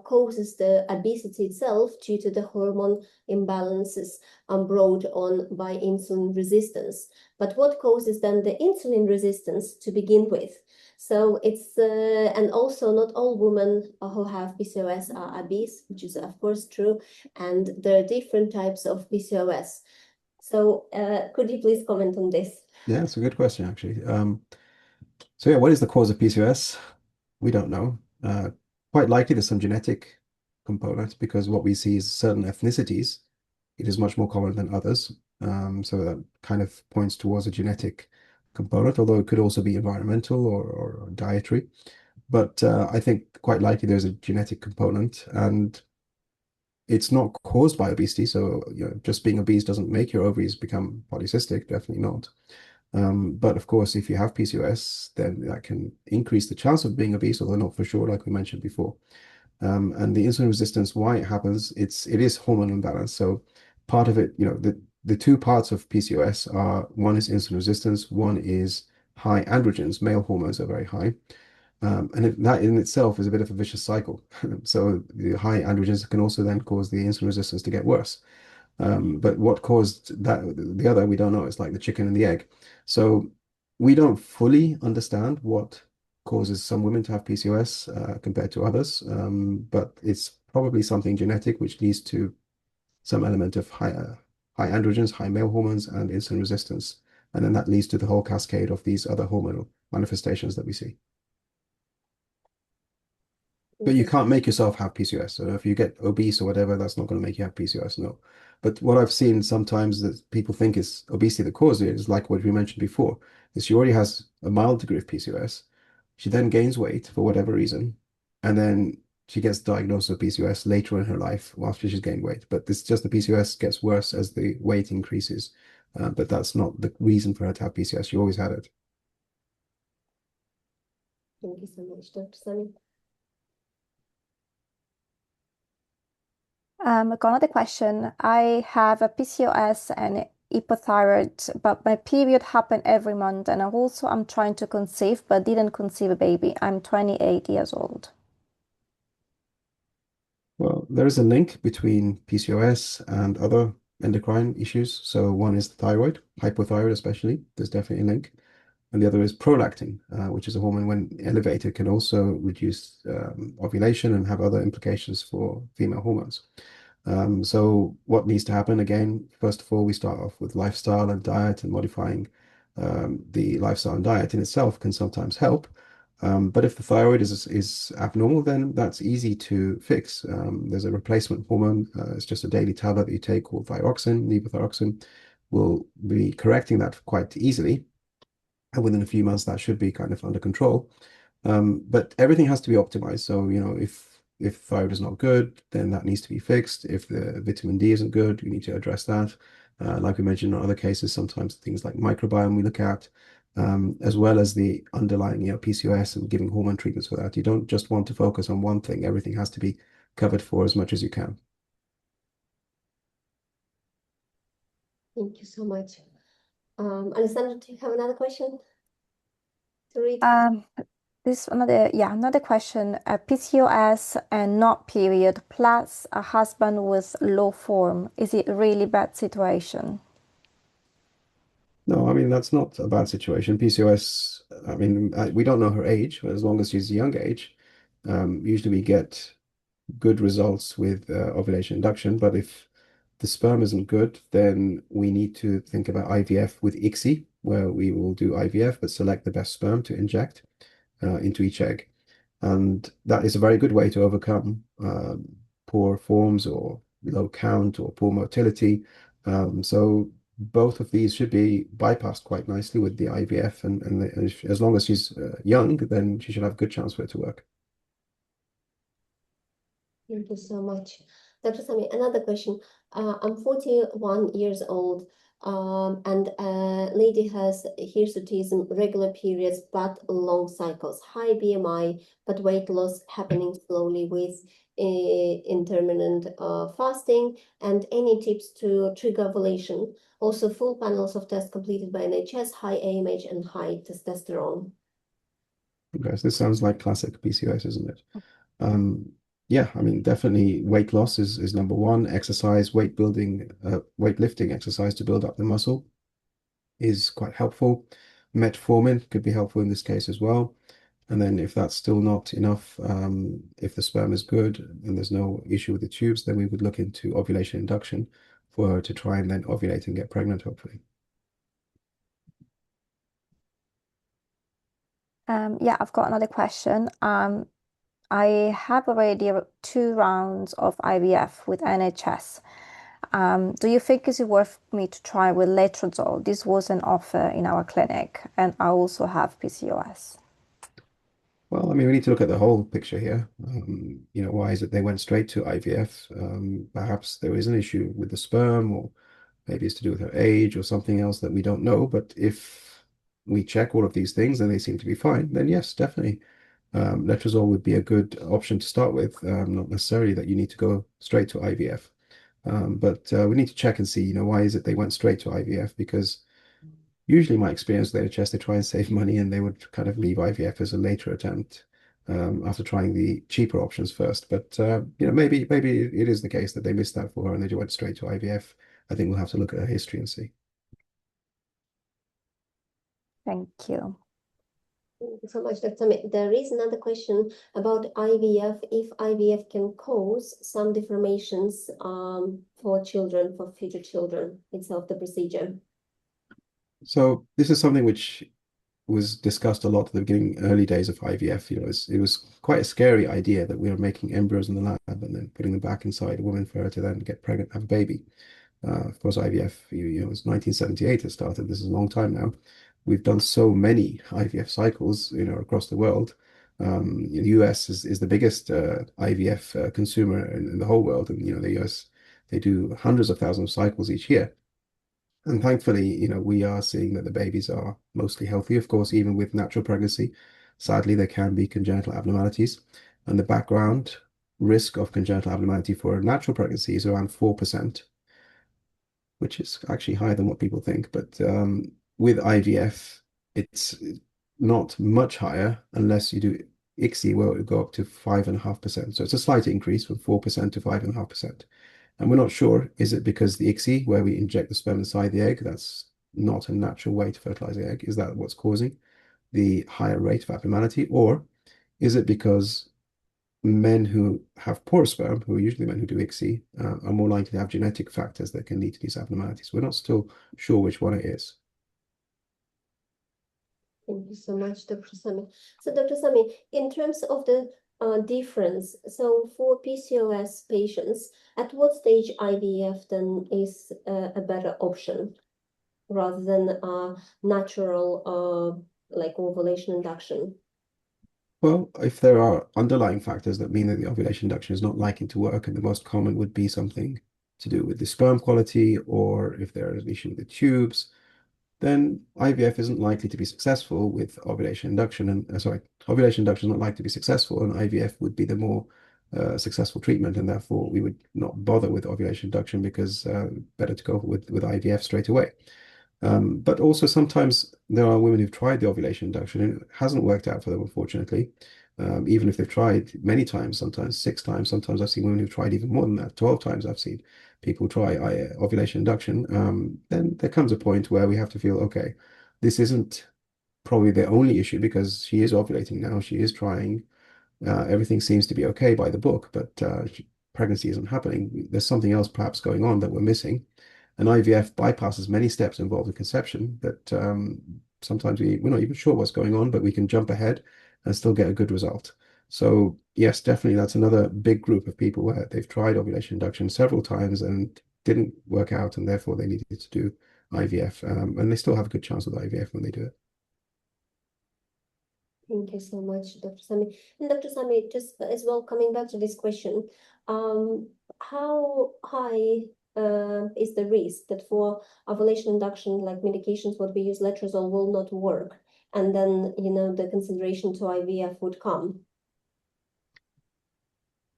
causes the obesity itself due to the hormone imbalances brought on by insulin resistance. But what causes then the insulin resistance to begin with? So it's, and also not all women who have PCOS are obese, which is of course true, and there are different types of PCOS. So could you please comment on this? Yeah, it's a good question, actually. So yeah, what is the cause of PCOS? We don't know. Quite likely there's some genetic component because what we see is certain ethnicities, it is much more common than others. So that kind of points towards a genetic component, although it could also be environmental or dietary. But I think quite likely there's a genetic component, and it's not caused by obesity. So just being obese doesn't make your ovaries become polycystic, definitely not. But of course, if you have PCOS, then that can increase the chance of being obese, although not for sure, like we mentioned before. And the insulin resistance, why it happens, it is hormone imbalance. So part of it, the two parts of PCOS are, one is insulin resistance, one is high androgens, male hormones are very high. And that in itself is a bit of a vicious cycle. So the high androgens can also then cause the insulin resistance to get worse. But what caused that, the other, we don't know. It's like the chicken and the egg. So we don't fully understand what causes some women to have PCOS compared to others. But it's probably something genetic, which leads to some element of high androgens, high male hormones, and insulin resistance. And then that leads to the whole cascade of these other hormonal manifestations that we see. But you can't make yourself have PCOS. So if you get obese or whatever, that's not going to make you have PCOS, no. But what I've seen sometimes that people think is obesity that causes it is like what we mentioned before, is she already has a mild degree of PCOS. She then gains weight for whatever reason, and then she gets diagnosed with PCOS later in her life after she's gained weight. But it's just the PCOS gets worse as the weight increases. But that's not the reason for her to have PCOS. She always had it. Thank you so much, Dr. Sami. Got another question. I have a PCOS and hypothyroid, but my period happened every month, and I'm trying to conceive, but didn't conceive a baby. I'm 28 years old. Well, there is a link between PCOS and other endocrine issues. So one is the thyroid, hypothyroid especially. There's definitely a link. And the other is prolactin, which is a hormone when elevated can also reduce ovulation and have other implications for female hormones. So what needs to happen again, first of all, we start off with lifestyle and diet, and modifying the lifestyle and diet in itself can sometimes help. But if the thyroid is abnormal, then that's easy to fix. There's a replacement hormone. It's just a daily tablet that you take called thyroxine, levothyroxine, will be correcting that quite easily. And within a few months, that should be kind of under control. But everything has to be optimized. So, if thyroid is not good, then that needs to be fixed. If the vitamin D isn't good, we need to address that. Like we mentioned in other cases, sometimes things like microbiome we look at, as well as the underlying, PCOS, and giving hormone treatments for that. You don't just want to focus on one thing. Everything has to be covered for as much as you can. Thank you so much. Alessandra, do you have another question to read? Another question. PCOS and not period plus a husband with low form. Is it a really bad situation? No, I mean, that's not a bad situation. PCOS, I mean, we don't know her age, but as long as she's a young age, usually we get good results with ovulation induction. But if the sperm isn't good, then we need to think about IVF with ICSI, where we will do IVF, but select the best sperm to inject into each egg. And that is a very good way to overcome poor forms or low count or poor motility. So both of these should be bypassed quite nicely with the IVF, and as long as she's young, then she should have a good chance for it to work. Thank you so much. Dr. Sami, another question. I'm 41 years old. and lady has hirsutism, regular periods, but long cycles, high BMI, but weight loss happening slowly with intermittent fasting, and any tips to trigger ovulation. Also, full panels of tests completed by NHS, high AMH and high testosterone. Okay, so this sounds like classic PCOS, isn't it? Yeah, I mean, definitely weight loss is number one. Exercise, weight building, weightlifting exercise to build up the muscle is quite helpful. Metformin could be helpful in this case as well. And then if that's still not enough, if the sperm is good and there's no issue with the tubes, then we would look into ovulation induction for her to try and then ovulate and get pregnant, hopefully. Yeah, I've got another question. I have already 2 rounds of IVF with NHS. Do you think it's worth me to try with letrozole? This was an offer in our clinic, and I also have PCOS. Well, I mean, we need to look at the whole picture here. Why is it they went straight to IVF? Perhaps there is an issue with the sperm, or maybe it's to do with her age or something else that we don't know. But if we check all of these things and they seem to be fine, then yes, definitely. Letrozole would be a good option to start with, not necessarily that you need to go straight to IVF. But we need to check and see, why is it they went straight to IVF? Because usually my experience with NHS, they try and save money and they would kind of leave IVF as a later attempt after trying the cheaper options first. But maybe it is the case that they missed that for her and they just went straight to IVF. I think we'll have to look at her history and see. Thank you. Thank you so much, Dr. Sami. There is another question about IVF, if IVF can cause some deformations for children, for future children itself, the procedure. So this is something which was discussed a lot at the beginning, early days of IVF. It was quite a scary idea that we were making embryos in the lab and then putting them back inside a woman for her to then get pregnant and have a baby. Of course, IVF, it was 1978 it started. This is a long time now. We've done so many IVF cycles, across the world. The US is the biggest IVF consumer in the whole world, and the US, they do hundreds of thousands of cycles each year. And thankfully, we are seeing that the babies are mostly healthy. Of course, even with natural pregnancy, sadly, there can be congenital abnormalities. And the background risk of congenital abnormality for a natural pregnancy is around 4%, which is actually higher than what people think. But with IVF, it's not much higher unless you do ICSI, where it would go up to 5.5%. So it's a slight increase from 4% to 5.5%. And we're not sure, is it because the ICSI, where we inject the sperm inside the egg, that's not a natural way to fertilize the egg, is that what's causing the higher rate of abnormality? Or is it because men who have poor sperm, who are usually men who do ICSI, are more likely to have genetic factors that can lead to these abnormalities? We're not still sure which one it is. Thank you so much, Dr. Sami. So, Dr. Sami, in terms of the difference, so for PCOS patients, at what stage IVF then is a better option rather than natural like ovulation induction? Well, if there are underlying factors that mean that the ovulation induction is not likely to work, and the most common would be something to do with the sperm quality, or if there is an issue with the tubes, then IVF isn't likely to be successful with ovulation induction. And ovulation induction is not likely to be successful, and IVF would be the more successful treatment, and therefore we would not bother with ovulation induction because better to go with IVF straight away. But also sometimes there are women who've tried the ovulation induction and it hasn't worked out for them, unfortunately. Even if they've tried many times, sometimes 6 times, sometimes I've seen women who've tried even more than that. 12 times I've seen people try ovulation induction. Then there comes a point where we have to feel, okay, this isn't probably the only issue because she is ovulating now, she is trying. Everything seems to be okay by the book, but pregnancy isn't happening. There's something else perhaps going on that we're missing. And IVF bypasses many steps involved in conception that sometimes we're not even sure what's going on, but we can jump ahead and still get a good result. So yes, definitely that's another big group of people where they've tried ovulation induction several times and didn't work out, and therefore they needed to do IVF. And they still have a good chance with IVF when they do it. Thank you so much, Dr. Sami. And Dr. Sami, just as well, coming back to this question, how high is the risk that for ovulation induction, like medications, what we use, letrozole, will not work, and then the consideration to IVF would come?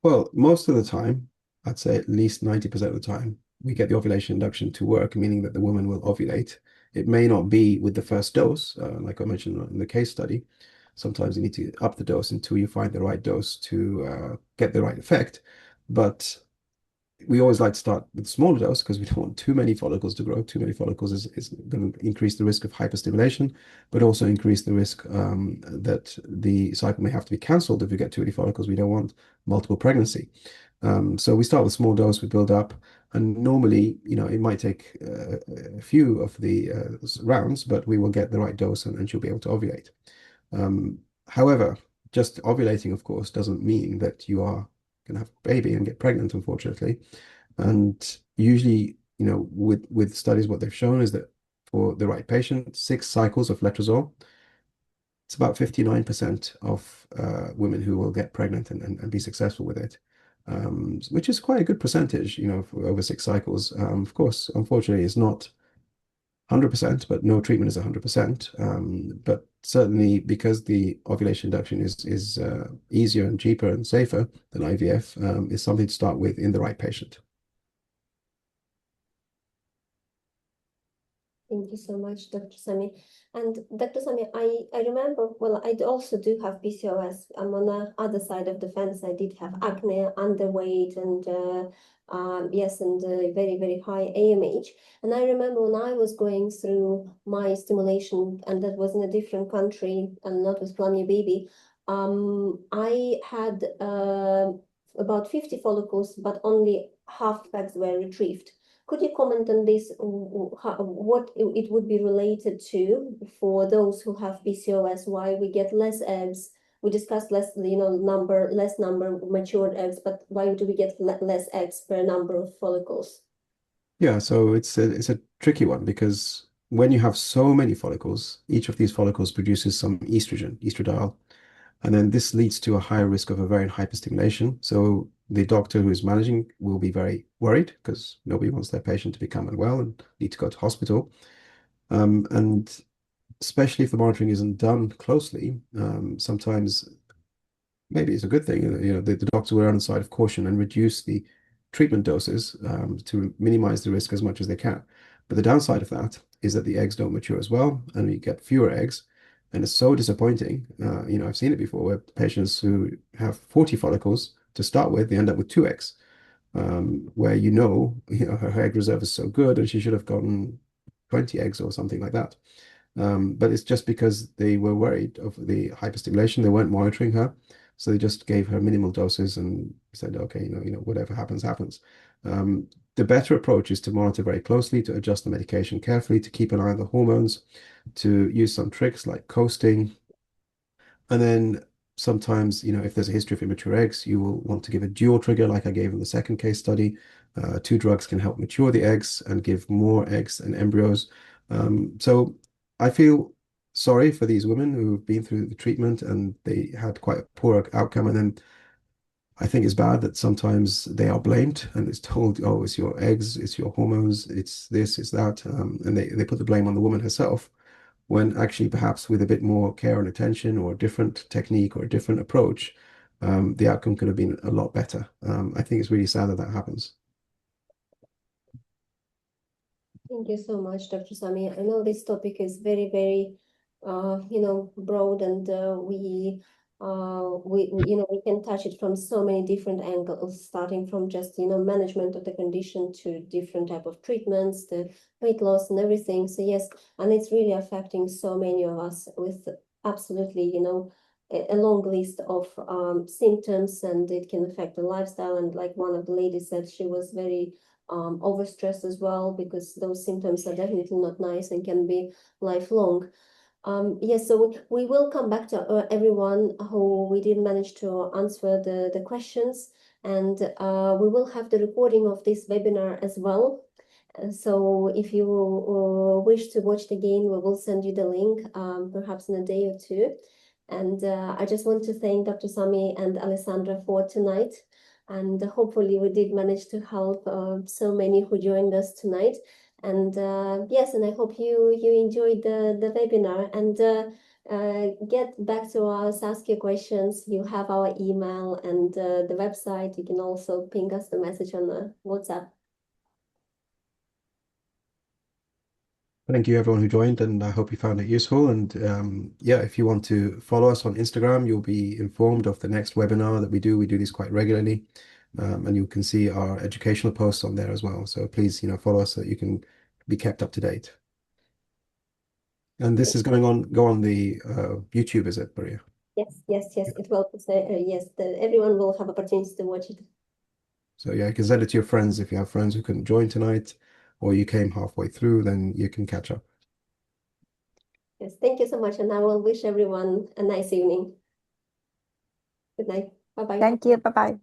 Well, most of the time, I'd say at least 90% of the time, we get the ovulation induction to work, meaning that the woman will ovulate. It may not be with the first dose, like I mentioned in the case study. Sometimes you need to up the dose until you find the right dose to get the right effect. But we always like to start with smaller dose because we don't want too many follicles to grow. Too many follicles is going to increase the risk of hyperstimulation, but also increase the risk that the cycle may have to be cancelled if we get too many follicles. We don't want multiple pregnancy. So we start with small dose, we build up, and normally, it might take a few of the rounds, but we will get the right dose and she'll be able to ovulate. However, just ovulating, of course, doesn't mean that you are going to have a baby and get pregnant, unfortunately. And usually, with studies, what they've shown is that for the right patient, 6 cycles of letrozole, it's about 59% of women who will get pregnant and be successful with it, which is quite a good percentage, for over 6 cycles. Of course, unfortunately, it's not 100%, but no treatment is 100%. But certainly because the ovulation induction is easier and cheaper and safer than IVF, is something to start with in the right patient. Thank you so much, Dr. Sami. And Dr. Sami, I remember, well, I also do have PCOS. I'm on the other side of the fence. I did have acne, underweight, and yes, and very, very high AMH. And I remember when I was going through my stimulation, and that was in a different country and not with Plan Your Baby, I had about 50 follicles, but only half eggs were retrieved. Could you comment on this, what it would be related to for those who have PCOS, why we get less eggs? We discussed less number of matured eggs, but why do we get less eggs per number of follicles? Yeah, so it's a tricky one because when you have so many follicles, each of these follicles produces some estrogen, estradiol, and then this leads to a higher risk of ovarian hyperstimulation. So the doctor who is managing will be very worried because nobody wants their patient to become unwell and need to go to hospital. And especially if the monitoring isn't done closely, sometimes maybe it's a good thing. The doctor will err on the side of caution and reduce the treatment doses to minimize the risk as much as they can. But the downside of that is that the eggs don't mature as well, and you get fewer eggs. And it's so disappointing. I've seen it before where patients who have 40 follicles to start with, they end up with 2 eggs, where her egg reserve is so good and she should have gotten 20 eggs or something like that. But it's just because they were worried of the hyperstimulation. They weren't monitoring her. So they just gave her minimal doses and said, okay, whatever happens, happens. The better approach is to monitor very closely, to adjust the medication carefully, to keep an eye on the hormones, to use some tricks like coasting. And then sometimes, if there's a history of immature eggs, you will want to give a dual trigger like I gave in the second case study. 2 drugs can help mature the eggs and give more eggs and embryos. So I feel sorry for these women who've been through the treatment and they had quite a poor outcome. And then I think it's bad that sometimes they are blamed and it's told, oh, it's your eggs, it's your hormones, it's this, it's that. And they put the blame on the woman herself, when actually perhaps with a bit more care and attention or a different technique or a different approach, the outcome could have been a lot better. I think it's really sad that happens. Thank you so much, Dr. Sami. I know this topic is very, very, broad, and we can touch it from so many different angles, starting from just, management of the condition to different type of treatments, the weight loss and everything. So yes, and it's really affecting so many of us with absolutely, a long list of symptoms, and it can affect the lifestyle. And like one of the ladies said, she was very overstressed as well, because those symptoms are definitely not nice and can be lifelong. Yes, so we will come back to everyone who we didn't manage to answer the questions, and we will have the recording of this webinar as well. So if you wish to watch it again, we will send you the link, perhaps in a day or two. And I just want to thank Dr. Sami and Alessandra for tonight. And hopefully we did manage to help so many who joined us tonight. And yes, and I hope you enjoyed the webinar, and get back to us, ask your questions. You have our email and the website. You can also ping us the message on the WhatsApp. Thank you everyone who joined, and I hope you found it useful. And yeah, if you want to follow us on Instagram, you'll be informed of the next webinar that we do. We do these quite regularly, and you can see our educational posts on there as well. So please, follow us so that you can be kept up to date. And this is go on the YouTube, is it, Maria? Yes, it will say yes. Everyone will have opportunities to watch it. So yeah, you can send it to your friends if you have friends who couldn't join tonight, or you came halfway through, then you can catch up. Yes, thank you so much, and I will wish everyone a nice evening. Good night. Bye-bye. Thank you. Bye-bye.